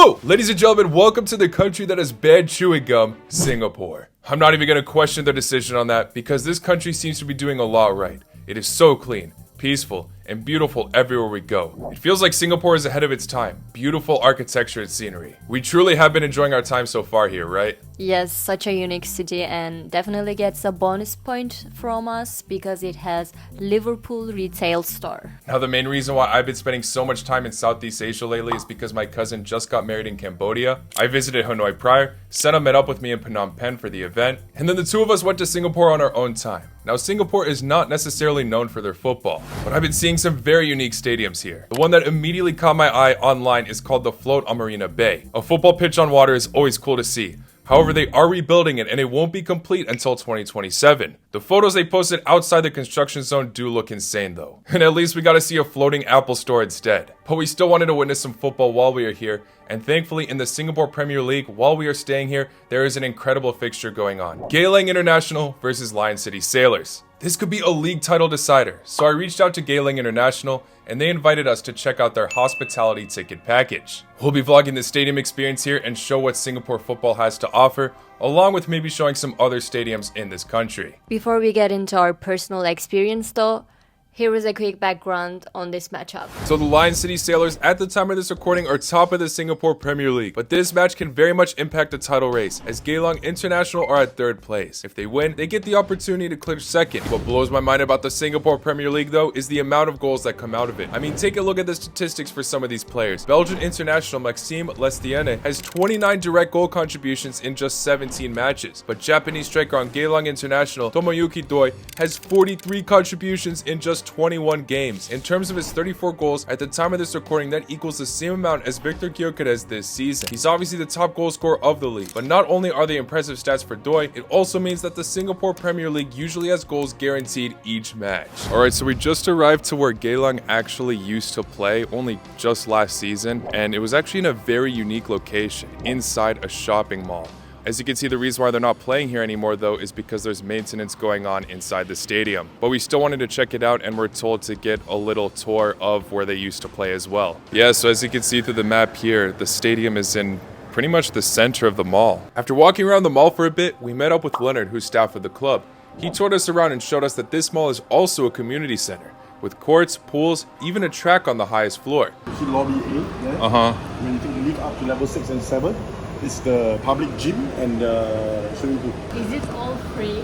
So, ladies and gentlemen, welcome to the country that has banned chewing gum, Singapore. I'm not even going to question their decision on that because this country seems to be doing a lot right. It is so clean, peaceful, and beautiful everywhere we go. It feels like Singapore is ahead of its time. Beautiful architecture and scenery. We truly have been enjoying our time so far here, right? Yes, such a unique city and definitely gets a bonus point from us because it has Liverpool retail store. Now the main reason why I've been spending so much time in Southeast Asia lately is because my cousin just got married in Cambodia. I visited Hanoi prior, Senna met up with me in Phnom Penh for the event, and then the two of us went to Singapore on our own time. Now Singapore is not necessarily known for their football, but I've been seeing some very unique stadiums here. The one that immediately caught my eye online is called the Float on Marina Bay. A football pitch on water is always cool to see. However, they are rebuilding it and it won't be complete until 2027. The photos they posted outside the construction zone do look insane though. And at least we got to see a floating Apple store instead. But we still wanted to witness some football while we are here, and thankfully in the Singapore Premier League, while we are staying here, there is an incredible fixture going on. Geylang International versus Lion City Sailors. This could be a league title decider, so I reached out to Geylang International and they invited us to check out their hospitality ticket package. We'll be vlogging the stadium experience here and show what Singapore football has to offer, along with maybe showing some other stadiums in this country. Before we get into our personal experience though, here is a quick background on this matchup. So the Lion City Sailors at the time of this recording are top of the Singapore Premier League, but this match can very much impact the title race as Geylang International are at third place. If they win, they get the opportunity to clinch second. What blows my mind about the Singapore Premier League though is the amount of goals that come out of it. I mean, take a look at the statistics for some of these players. Belgian international Maxime Lestienne has 29 direct goal contributions in just 17 matches, but Japanese striker on Geylang International Tomoyuki Doi has 43 contributions in just 21 games. In terms of his 34 goals, at the time of this recording, that equals the same amount as Victor Gyökeres this season. He's obviously the top goal scorer of the league, but not only are they impressive stats for Doi, it also means that the Singapore Premier League usually has goals guaranteed each match. Alright, so we just arrived to where Geylang actually used to play, only just last season, and it was actually in a very unique location, inside a shopping mall. As you can see, the reason why they're not playing here anymore though is because there's maintenance going on inside the stadium. But we still wanted to check it out and we're told to get a little tour of where they used to play as well. Yeah, so as you can see through the map here, the stadium is in pretty much the center of the mall. After walking around the mall for a bit, we met up with Leonard, who's staff with the club. He toured us around and showed us that this mall is also a community center, with courts, pools, even a track on the highest floor. You see lobby A there? When you take the lift up to level 6 and 7, it's the public gym and the swimming pool. Is it all free?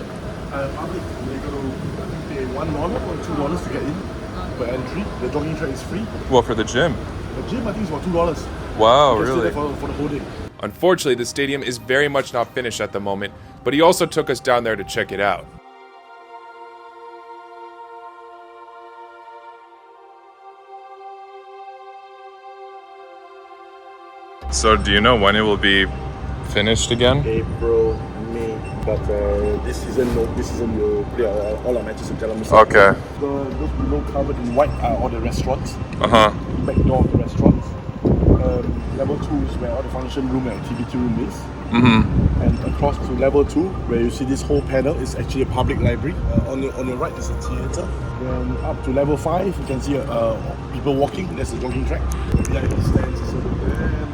Public, they're going to pay $1 or $2 to get in per entry. The jogging track is free. Well, for the gym? The gym, I think, is about $2. Wow, you can really? stay there for the whole day. Unfortunately, the stadium is very much not finished at the moment, but he also took us down there to check it out. So do you know when it will be finished again? April, May, but this season we'll play all our matches in Geylang. Okay. Those below covered in white are all the restaurants. Back door of the restaurants. Level 2 is where all the function room and activity room is. And across to level 2, where you see this whole panel, is actually a public library. On the right is a theatre. Then up to level 5, you can see people walking. That's the jogging track. VIP stands is over there.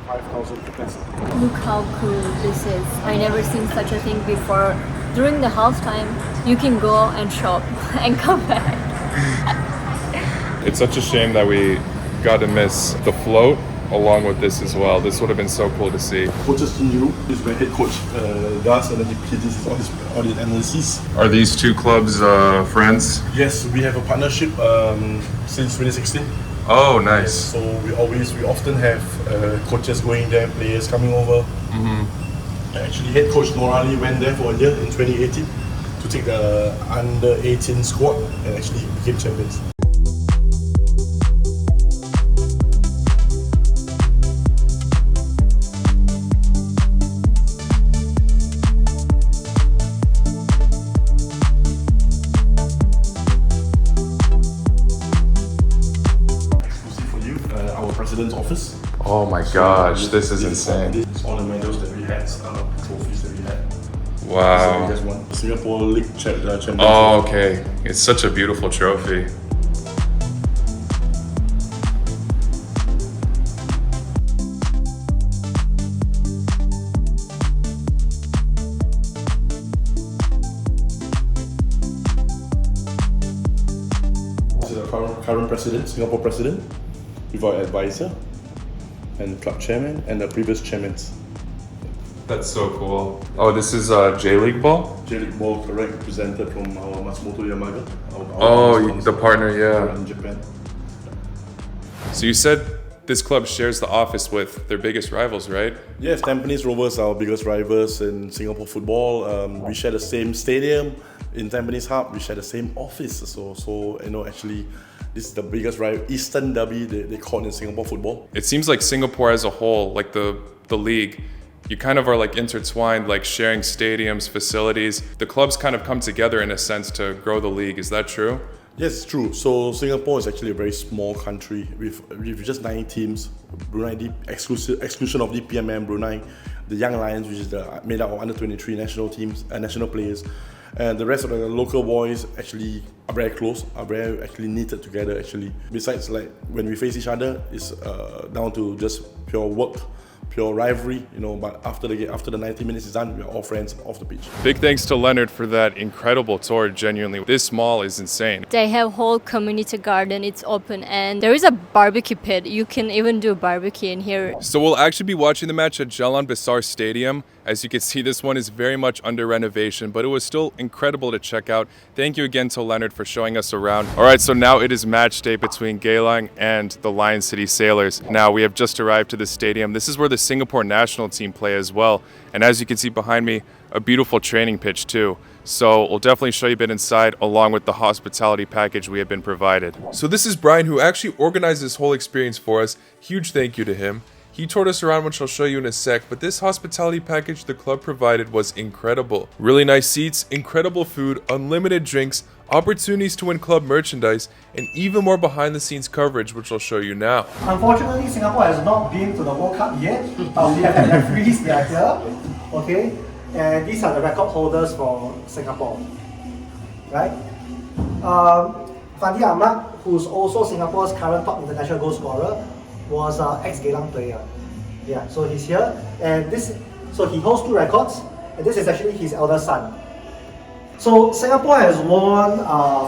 5,000 capacity. Look how cool this is. I never seen such a thing before. During the halftime, you can go and shop and come back. It's such a shame that we got to miss the float along with this as well. This would have been so cool to see. Coach's changing room is where head coach does, and then he does all his analyses. Are these two clubs friends? Yes, we have a partnership since 2016. Oh, nice. So we often have coaches going there, players coming over. Actually, head coach Norali went there for a year in 2018 to take the under 18 squad and actually became champions. President's office. Oh my gosh, this is insane. This is all the medals that we had, trophies that we had. Wow. So we just won Singapore League champion. Oh, okay. It's such a beautiful trophy. current president, Singapore president, with our advisor, and club chairman, and the previous chairmen. That's so cool. Oh, this is J-League ball? J-League ball, correct, presented from our Matsumoto Yamaga. The partner, yeah. In Japan. So you said this club shares the office with their biggest rivals, right? Yes, Tampines Rovers are our biggest rivals in Singapore football. We share the same stadium in Tampines Hub. We share the same office. So actually, this is the biggest Eastern derby they call it in Singapore football. It seems like Singapore as a whole, like the league, you kind of are like intertwined, like sharing stadiums, facilities. The clubs kind of come together in a sense to grow the league. Is that true? Yes, it's true. So Singapore is actually a very small country with just 9 teams. Brunei, exclusion of DPMM, Brunei, the Young Lions, which is made up of under 23 national teams and national players. And the rest of the local boys actually are very close, are very actually knitted together actually. Besides, like when we face each other, it's down to just pure work, pure rivalry, but after the 90 minutes is done, we're all friends off the pitch. Big thanks to Leonard for that incredible tour, genuinely. This mall is insane. They have whole community garden, it's open, and there is a barbecue pit. You can even do barbecue in here. So we'll actually be watching the match at Geylang Besar Stadium. As you can see, this one is very much under renovation, but it was still incredible to check out. Thank you again to Leonard for showing us around. All right, so now it is match day between Geylang and the Lion City Sailors. Now we have just arrived to the stadium. This is where the Singapore national team play as well. And as you can see behind me, a beautiful training pitch too. So we'll definitely show you a bit inside along with the hospitality package we have been provided. So this is Brian, who actually organized this whole experience for us. Huge thank you to him. He toured us around, which I'll show you in a sec, but this hospitality package the club provided was incredible. Really nice seats, incredible food, unlimited drinks, opportunities to win club merchandise, and even more behind the scenes coverage, which I'll show you now. Unfortunately, Singapore has not been to the World Cup yet. We have referees, they are here, okay? And these are the record holders for Singapore, right? Fandi Ahmad, who's also Singapore's current top international goal scorer, was an ex-Geylang player. Yeah, so he's here, and so he holds 2 records, and this is actually his elder son. So Singapore has won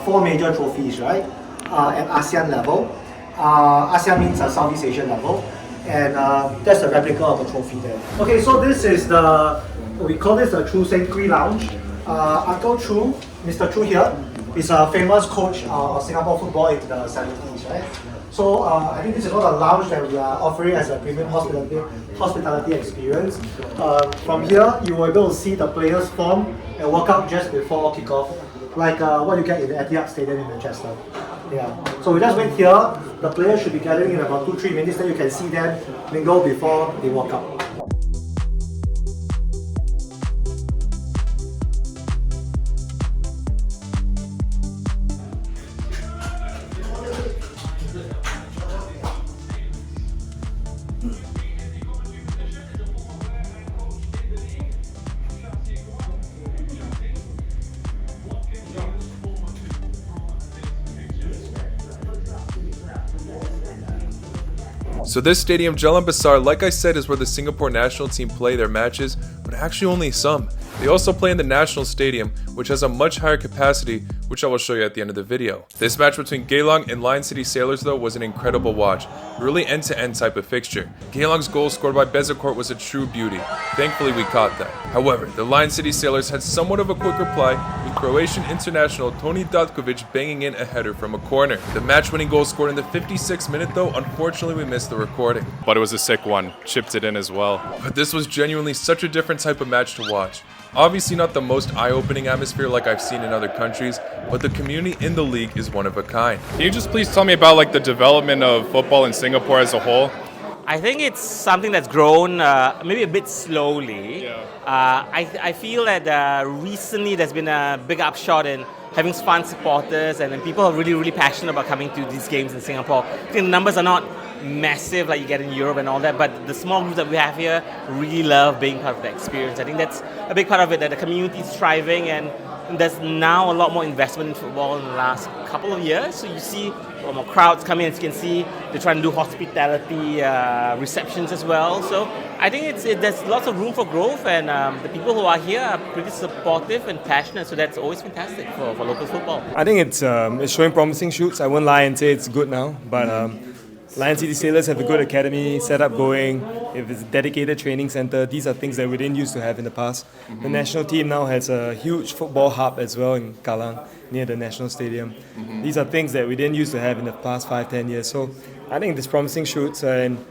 4 major trophies, right? At ASEAN level. ASEAN means Southeast Asian level, and that's a replica of the trophy there. Okay, so this is we call this the Chu Seng Kui Lounge. Uncle Chu, Mr. Chu here, is a famous coach of Singapore football in the 70s, right? So I think this is one of the lounge that we are offering as a premium hospitality experience. From here, you will be able to see the players form and work out just before kickoff, like what you get in the Etihad Stadium in Manchester. Yeah. So we just wait here. The players should be gathering in about 2-3 minutes. Then you can see them mingle before they walk out. So this stadium, Geylang Besar, like I said, is where the Singapore national team play their matches, but actually only some. They also play in the National Stadium, which has a much higher capacity, which I will show you at the end of the video. This match between Geylang and Lion City Sailors, though, was an incredible watch. Really end-to-end type of fixture. Geylang's goal scored by Bezecourt was a true beauty. Thankfully, we caught that. However, the Lion City Sailors had somewhat of a quick reply, with Croatian international Toni Datkovic banging in a header from a corner. The match-winning goal scored in the 56th minute, though, unfortunately, we missed the recording. But it was a sick one. Chipped it in as well. But this was genuinely such a different type of match to watch. Obviously not the most eye-opening atmosphere like I've seen in other countries, but the community in the league is one of a kind. Can you just please tell me about like the development of football in Singapore as a whole? I think it's something that's grown maybe a bit slowly. Yeah. I feel that recently there's been a big upshot in having fun supporters, and then people are really, really passionate about coming to these games in Singapore. I think the numbers are not massive like you get in Europe and all that, but the small groups that we have here really love being part of the experience. I think that's a big part of it, that the community is thriving, and there's now a lot more investment in football in the last couple of years. So you see more crowds come in. As you can see, they're trying to do hospitality receptions as well. So I think there's lots of room for growth, and the people who are here are pretty supportive and passionate. So that's always fantastic for local football. I think it's showing promising shoots. I won't lie and say it's good now, but Lion City Sailors have a good academy setup going. If it's a dedicated training center, these are things that we didn't used to have in the past. The national team now has a huge football hub as well in Geylang, near the National Stadium. These are things that we didn't used to have in the past 5-10 years. So I think there's promising shoots, and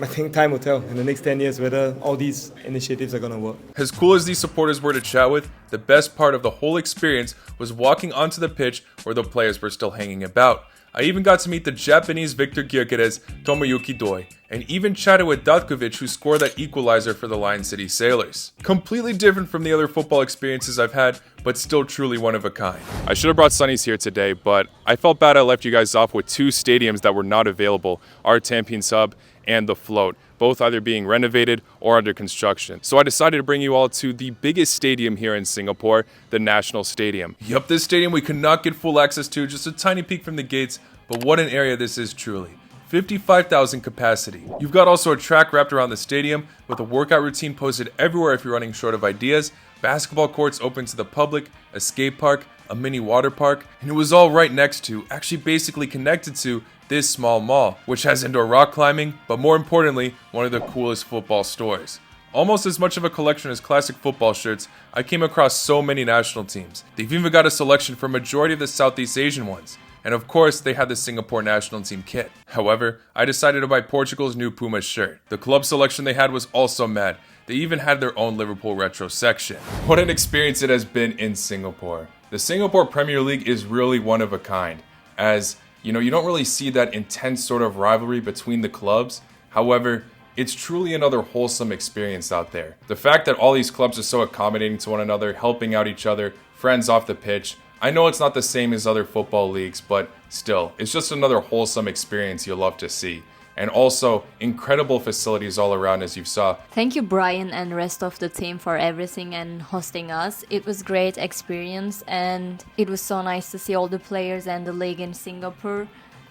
I think time will tell in the next 10 years whether all these initiatives are going to work. As cool as these supporters were to chat with, the best part of the whole experience was walking onto the pitch where the players were still hanging about. I even got to meet the Japanese Victor Gyökeres, Tomoyuki Doi, and even chatted with Datkovic, who scored that equalizer for the Lion City Sailors. Completely different from the other football experiences I've had, but still truly one of a kind. I should have brought Sunnies here today, but I felt bad I left you guys off with two stadiums that were not available, our Tampines Sub and the Float, both either being renovated or under construction. So I decided to bring you all to the biggest stadium here in Singapore, the National Stadium. Yup, this stadium we could not get full access to, just a tiny peek from the gates, but what an area this is truly. 55,000 capacity. You've got also a track wrapped around the stadium with a workout routine posted everywhere if you're running short of ideas, basketball courts open to the public, a skate park, a mini water park, and it was all right next to, actually basically connected to, this small mall, which has indoor rock climbing, but more importantly, one of the coolest football stores. Almost as much of a collection as classic football shirts, I came across so many national teams. They've even got a selection for a majority of the Southeast Asian ones. And of course, they had the Singapore national team kit. However, I decided to buy Portugal's new Puma shirt. The club selection they had was also mad. They even had their own Liverpool retro section. What an experience it has been in Singapore. The Singapore Premier League is really one of a kind, as you know, you don't really see that intense sort of rivalry between the clubs. However, it's truly another wholesome experience out there. The fact that all these clubs are so accommodating to one another, helping out each other, friends off the pitch. I know it's not the same as other football leagues, but still, it's just another wholesome experience you'll love to see. And also, incredible facilities all around, as you saw. Thank you, Brian and rest of the team, for everything and hosting us. It was great experience, and it was so nice to see all the players and the league in Singapore.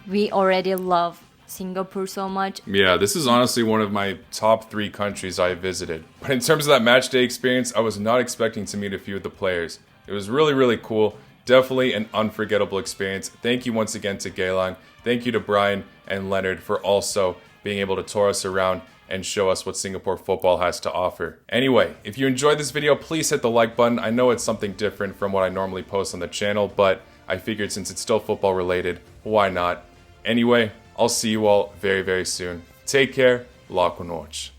We already love Singapore so much. Yeah, this is honestly one of my top 3 countries I visited. But in terms of that match day experience, I was not expecting to meet a few of the players. It was really, really cool. Definitely an unforgettable experience. Thank you once again to Geylang. Thank you to Brian and Leonard for also being able to tour us around and show us what Singapore football has to offer. Anyway, if you enjoyed this video, please hit the like button. I know it's something different from what I normally post on the channel, but I figured since it's still football related, why not? Anyway, I'll see you all very, very soon. Take care. La Noche.